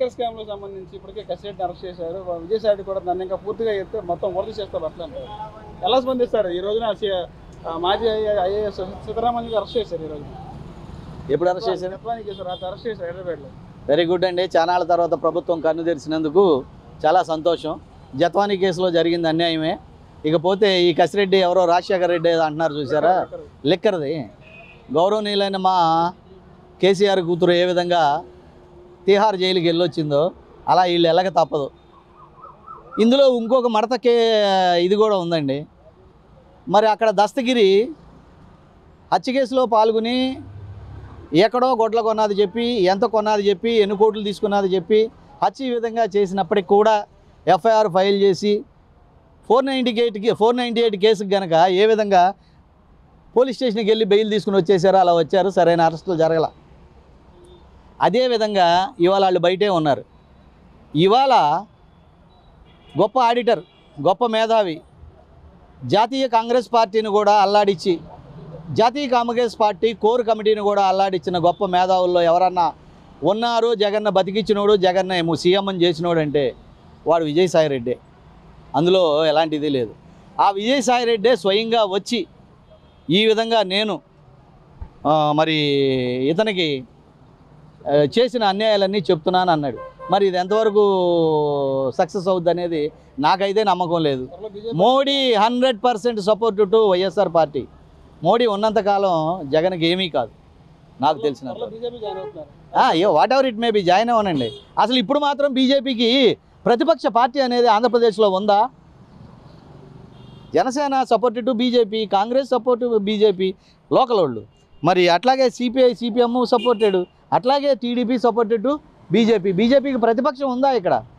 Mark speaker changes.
Speaker 1: Liquor స్కామ్‌లో సంబంధించి ఇప్పటికే కసిరెడ్డిని అరెస్ట్ చేశారు. విజయసాయి కూడా దాన్ని ఇంకా పూర్తిగా ఎత్తే మొత్తం వరద చేస్తారు అట్లా అంటారు. ఎలా స్పందిస్తారు? ఈ రోజున మాజీ ఐఏఎస్ సీతారామన్ అరెస్ట్ చేశారు ఈ రోజున.
Speaker 2: ఎప్పుడు అరెస్ట్ చేశారు?
Speaker 1: అరెస్ట్ చేశారు హైదరాబాద్లో.
Speaker 2: వెరీ గుడ్ అండి. చానాళ్ళ తర్వాత ప్రభుత్వం కన్ను తెరిచినందుకు చాలా సంతోషం. జత్వానీ కేసులో జరిగింది అన్యాయమే. ఇకపోతే ఈ కసిరెడ్డి ఎవరో రాజశేఖర రెడ్డి అంటున్నారు చూసారా, లిక్కర్ది. గౌరవనీయులైన మా కేసీఆర్ కూతురు ఏ విధంగా తిహార్ జైలుకి వెళ్ళొచ్చిందో అలా వీళ్ళు ఎలాగ తప్పదు. ఇందులో ఇంకొక మడతకే ఇది కూడా ఉందండి. మరి అక్కడ దస్తగిరి హత్య కేసులో పాల్గొని ఎక్కడో గొడ్ల కొన్నది చెప్పి, ఎంత కొన్నది చెప్పి, ఎన్ని కోట్లు తీసుకున్నది చెప్పి హత్య ఈ విధంగా చేసినప్పటికి కూడా ఎఫ్ఐఆర్ ఫైల్ చేసి 498 కేసుకి కనుక ఏ విధంగా పోలీస్ స్టేషన్కి వెళ్ళి బెయిల్ తీసుకుని వచ్చేసారో అలా వచ్చారు. సరైన అరెస్టులు జరగల. అదేవిధంగా ఇవాళ వాళ్ళు బయటే ఉన్నారు. ఇవాళ గొప్ప ఆడిటర్, గొప్ప మేధావి, జాతీయ కాంగ్రెస్ పార్టీని కూడా అల్లాడించి, జాతీయ కాంగ్రెస్ పార్టీ కోర్ కమిటీని కూడా అల్లాడించిన గొప్ప మేధావుల్లో ఎవరన్నా ఉన్నారు జగన్న బతికిచ్చినోడు, జగన్న ఏమో సీఎం అని చేసినోడు అంటే వాడు విజయసాయి రెడ్డి. అందులో ఎలాంటిది లేదు. ఆ విజయసాయి రెడ్డే స్వయంగా వచ్చి ఈ విధంగా నేను మరి ఇతనికి చేసిన అన్యాయాలన్నీ చెప్తున్నాను అన్నాడు. మరి ఇది ఎంతవరకు సక్సెస్ అవుద్ది అనేది నాకైతే నమ్మకం లేదు. Modi 100% support to YSR party. Modi ఉన్నంతకాలం జగన్కి ఏమీ కాదు నాకు తెలిసిన. Whatever it may be, join అవ్వనండి. అసలు ఇప్పుడు మాత్రం బీజేపీకి ప్రతిపక్ష పార్టీ అనేది ఆంధ్రప్రదేశ్లో ఉందా? Janasena support to BJP, Congress support BJP local వాళ్ళు. మరి అట్లాగే సిపిఐ సిపిఎం సపోర్టెడ్, అట్లాగే టీడీపీ సపోర్టెడ్ టు బీజేపీకి ప్రతిపక్షం ఉందా ఇక్కడ?